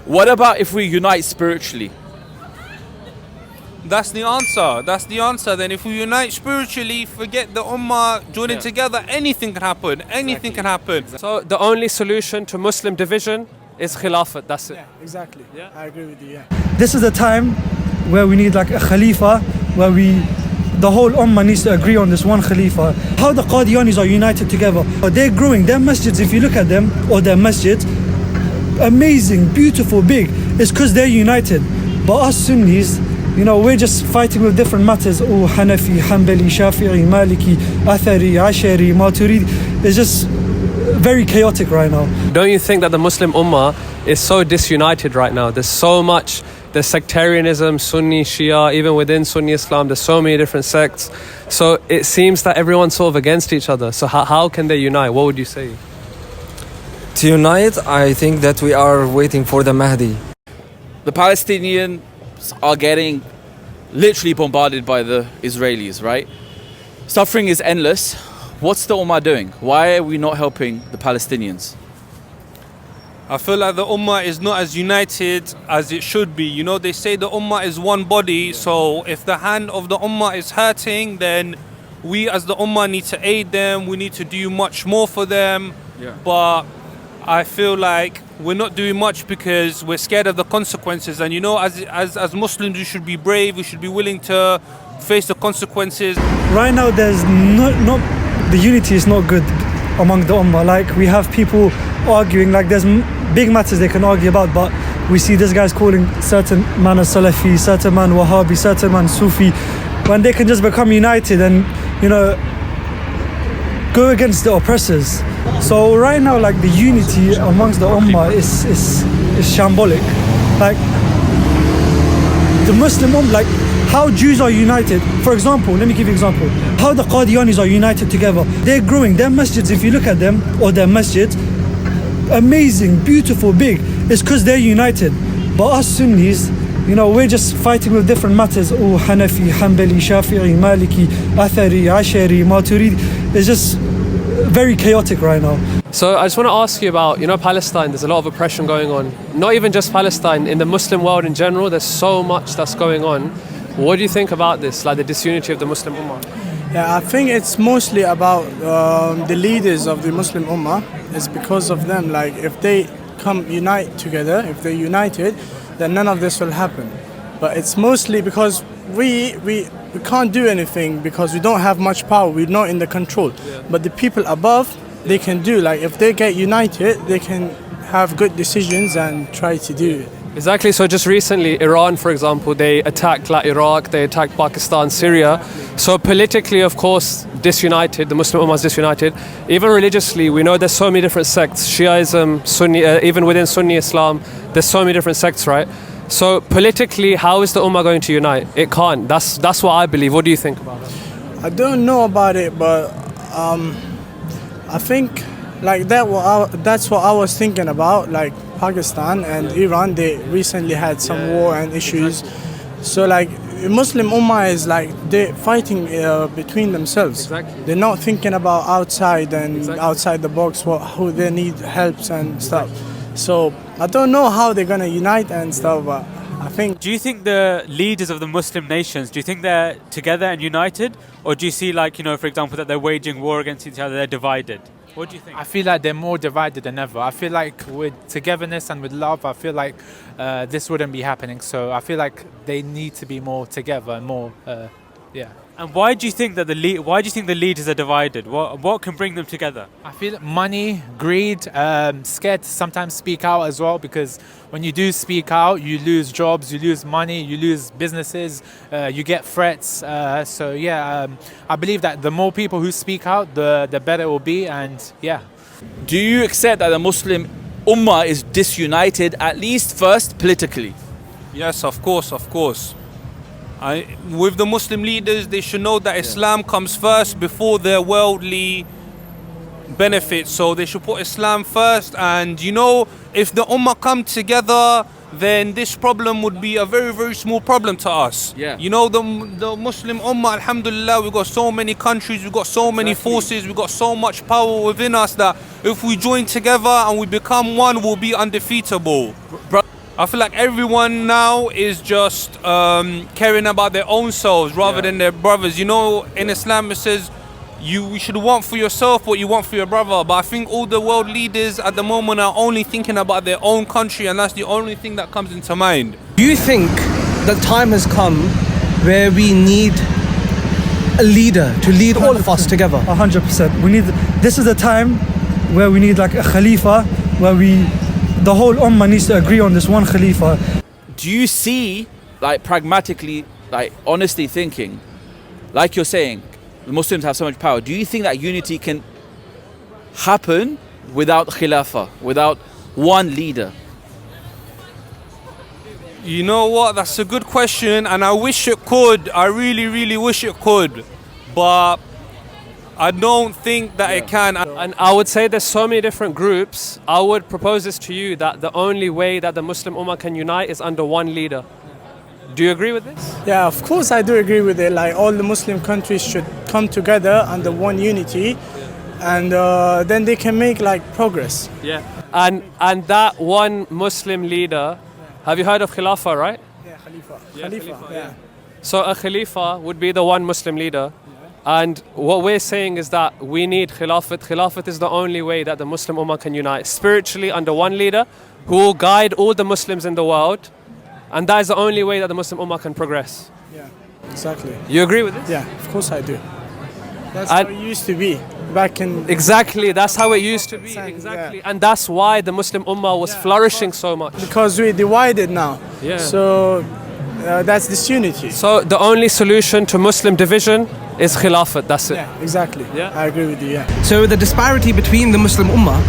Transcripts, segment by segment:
What about if we unite spiritually? That's the answer. That's the answer. Then if we unite spiritually, forget the Ummah joining together, anything can happen. Anything can happen. So the only solution to Muslim division is Khilafat, that's it. Yeah, exactly. Yeah, I agree with you. Yeah. This is the time where we need like a Khalifa, where the whole Ummah needs to agree on this one Khalifa. How the Qadianis are united together. They're growing. Their masjids, if you look at them, or their masjids, amazing, beautiful, big. It's because they're united. But us Sunnis, you know, we're just fighting with different matters. Oh, Hanafi, Hanbali, Shafi'i, Maliki, Athari, Ashari, Maturidi. It's just very chaotic right now. Don't you think that the Muslim Ummah is so disunited right now? There's so much, there's sectarianism, Sunni, Shia, even within Sunni Islam, there's so many different sects. So it seems that everyone's sort of against each other. So how can they unite? What would you say? To unite, I think that we are waiting for the Mahdi. The Palestinians are getting literally bombarded by the Israelis, right? Suffering is endless. What's the Ummah doing? Why are we not helping the Palestinians? I feel like the Ummah is not as united as it should be. You know, they say the Ummah is one body, so if the hand of the Ummah is hurting, then we as the Ummah need to aid them, we need to do much more for them. But I feel like we're not doing much because we're scared of the consequences. And you know, as Muslims, we should be brave, we should be willing to face the consequences. Right now, there's not the unity is not good among the Ummah. Like, we have people arguing, like there's big matters they can argue about, but we see this guy's calling certain man a Salafi, certain man Wahhabi, certain man Sufi, when they can just become united and, you know, go against the oppressors. So right now, like, the unity amongst the Ummah is shambolic. Like, the Muslim Ummah, like, how Jews are united. For example, let me give you an example. How the Qadianis are united together. They're growing. Their masjids, if you look at them, or their masjids, amazing, beautiful, big. It's because they're united. But us Sunnis, you know, we're just fighting with different matters. Oh, Hanafi, Hanbali, Shafi'i, Maliki, Athari, Ashari, Maturidi. It's just very chaotic right now. So I just want to ask you about, you know, Palestine. There's a lot of oppression going on. Not even just Palestine, in the Muslim world in general, there's so much that's going on. What do you think about this, like the disunity of the Muslim Ummah? Yeah, I think it's mostly about the leaders of the Muslim Ummah. It's because of them. Like, if they unite together, if they're united, then none of this will happen. But it's mostly because we can't do anything because we don't have much power. We're not in the control. But the people above, they can do. Like, if they get united, they can have good decisions and try to do it. Exactly. So just recently, Iran, for example, they attacked like Iraq, they attacked Pakistan, Syria. So politically, of course, disunited, the Muslim Ummah is disunited. Even religiously, we know there's so many different sects, Shiaism, Sunni, even within Sunni Islam, there's so many different sects, right? So politically, how is the Ummah going to unite? It can't. That's what I believe. What do you think about it? I don't know about it, but I think like that's what I was thinking about. Like, Pakistan and Iran, they recently had some war and issues. So like, Muslim Ummah is like, they're fighting between themselves. Exactly. They're not thinking about outside and outside the box, who they need helps and stuff. So I don't know how they're gonna unite and stuff, but I think... Do you think the leaders of the Muslim nations, do you think they're together and united? Or do you see, like, you know, for example, that they're waging war against each other, they're divided? What do you think? I feel like they're more divided than ever. I feel like with togetherness and with love, I feel like this wouldn't be happening. So I feel like they need to be more together and more, yeah. And why do you think that the leaders are divided? What can bring them together? I feel money, greed, scared to sometimes speak out as well, because when you do speak out, you lose jobs, you lose money, you lose businesses, you get threats. So yeah, I believe that the more people who speak out, the better it will be, and yeah. Do you accept that the Muslim Ummah is disunited, at least first politically? Yes, of course, of course. With the Muslim leaders, they should know that Islam comes first before their worldly benefits. So they should put Islam first. And you know, if the Ummah come together, then this problem would be a very, very small problem to us. Yeah. You know, the Muslim Ummah, alhamdulillah, we've got so many countries, we've got so many forces, we've got so much power within us that if we join together and we become one, we'll be undefeatable. I feel like everyone now is just caring about their own selves rather than their brothers. You know, in Islam it says you should want for yourself what you want for your brother. But I think all the world leaders at the moment are only thinking about their own country, and that's the only thing that comes into mind. Do you think the time has come where we need a leader to lead all of us together? 100%. We need. This is the time where we need like a Khalifa, where the whole Ummah needs to agree on this one Khalifa. Do you see, like pragmatically, like honestly thinking, like you're saying, the Muslims have so much power. Do you think that unity can happen without Khilafah, without one leader? You know what? That's a good question, and I wish it could. I really, really wish it could, but I don't think that it can. And I would say there's so many different groups. I would propose this to you, that the only way that the Muslim Ummah can unite is under one leader. Do you agree with this? Yeah, of course I do agree with it. Like all the Muslim countries should come together under one unity, and then they can make like progress. Yeah. And that one Muslim leader, have you heard of Khilafah, right? Yeah, Khalifa. Yeah, Khalifa, yeah. So a Khalifa would be the one Muslim leader. And what we're saying is that we need Khilafat. Khilafat is the only way that the Muslim Ummah can unite spiritually under one leader who will guide all the Muslims in the world. And that is the only way that the Muslim Ummah can progress. Yeah, exactly. You agree with this? Yeah, of course I do. That's how it used to be back in... Exactly, that's how it used to be. Exactly. Yeah. And that's why the Muslim Ummah was flourishing so much. Because we're divided now. Yeah. So that's disunity. So the only solution to Muslim division is Khilafat, that's it. Yeah, exactly. Yeah. I agree with you, yeah. So the disparity between the Muslim Ummah,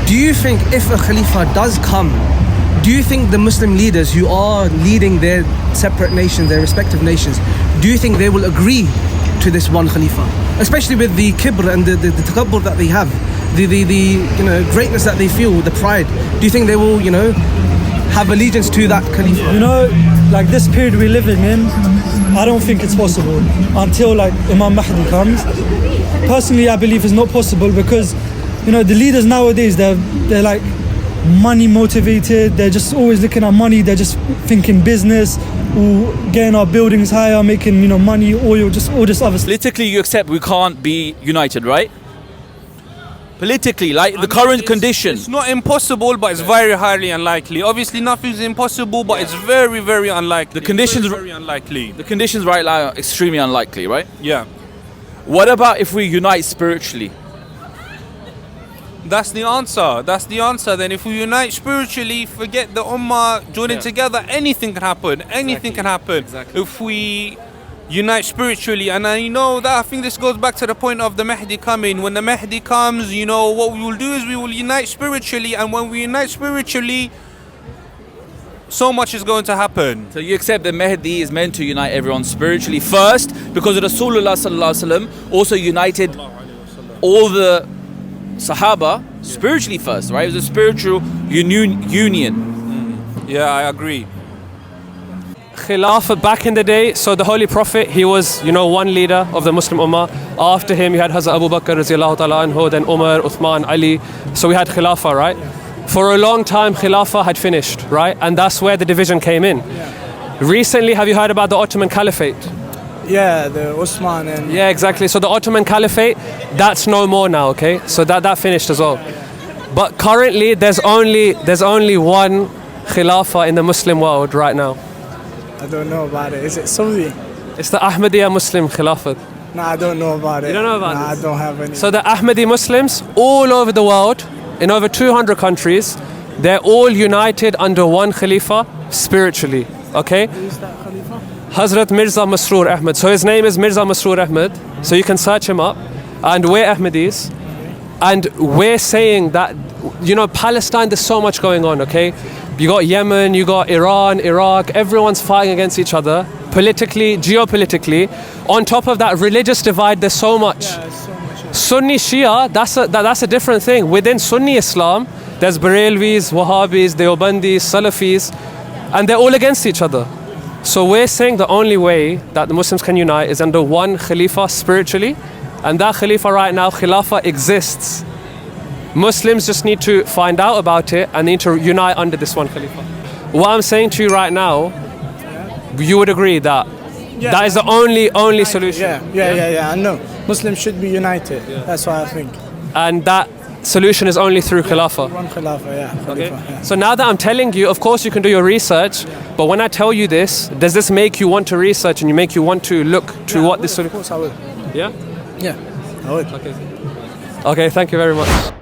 do you think if a Khalifa does come, do you think the Muslim leaders who are leading their separate nations, their respective nations, do you think they will agree to this one Khalifa? Especially with the kibr and the takabbur that they have, the greatness that they feel, the pride. Do you think they will, have allegiance to that Khalifa? You know, like this period we're living in, I don't think it's possible until like Imam Mahdi comes. Personally, I believe it's not possible because, the leaders nowadays, they're like money motivated. They're just always looking at money. They're just thinking business, or getting our buildings higher, making money, oil, just all this other stuff. Politically, you accept we can't be united, right? Politically, like the current condition. It's not impossible, but it's very highly unlikely. Obviously, nothing's impossible, but it's very, very unlikely. The conditions very unlikely. The conditions right now are extremely unlikely, right? Yeah. What about if we unite spiritually? That's the answer. That's the answer. Then if we unite spiritually, forget the Ummah joining together, anything can happen. Anything can happen. Exactly. If we unite spiritually. And I think this goes back to the point of the Mahdi coming. When the Mahdi comes, what we will do is we will unite spiritually, and when we unite spiritually, so much is going to happen. So you accept that Mahdi is meant to unite everyone spiritually first, because Rasulullah sallallahu alaihi wasallam also united all the Sahaba spiritually first, right? It was a spiritual union. Yeah, I agree. Khilafah back in the day, so the Holy Prophet, he was, one leader of the Muslim Ummah. After him, you had Hazrat Abu Bakr, radiallahu ta'ala anhu, then Umar, Uthman, Ali. So we had Khilafah, right? For a long time, Khilafah had finished, right? And that's where the division came in. Recently, have you heard about the Ottoman Caliphate? Yeah, the Osman and... Yeah, exactly. So the Ottoman Caliphate, that's no more now, okay? So that finished as well. But currently, there's only one Khilafah in the Muslim world right now. I don't know about it. Is it Saudi? It's the Ahmadiyya Muslim Khilafat. No, I don't know about it. You don't know about it? this? I don't have any. So the Ahmadi Muslims all over the world, in over 200 countries, they're all united under one Khalifa spiritually, okay? Who is that Khalifa? Hazrat Mirza Masroor Ahmad. So his name is Mirza Masroor Ahmad. So you can search him up. And we're Ahmadis. And we're saying that, Palestine, there's so much going on, okay? You got Yemen, you got Iran, Iraq, everyone's fighting against each other, politically, geopolitically. On top of that, religious divide, there's so much. Yeah, so much. Sunni Shia, that's a different thing. Within Sunni Islam, there's Barelvis, Wahhabis, Deobandis, Salafis, and they're all against each other. So we're saying the only way that the Muslims can unite is under one Khalifa spiritually, and that Khalifa right now, Khilafah, exists. Muslims just need to find out about it and need to unite under this one Khalifa. what I'm saying to you right now, you would agree that Yeah. that is the only solution. Yeah. I know. Muslims should be united. That's what I think. And that solution is only through Khilafah. One Khilafah, yeah. Okay. Khalifa, yeah. So now that I'm telling you, of course you can do your research, but when I tell you this, does this make you want to research and you make you want to look to what this Of solution? course I will. Yeah. Yeah, I would. Okay, thank you very much.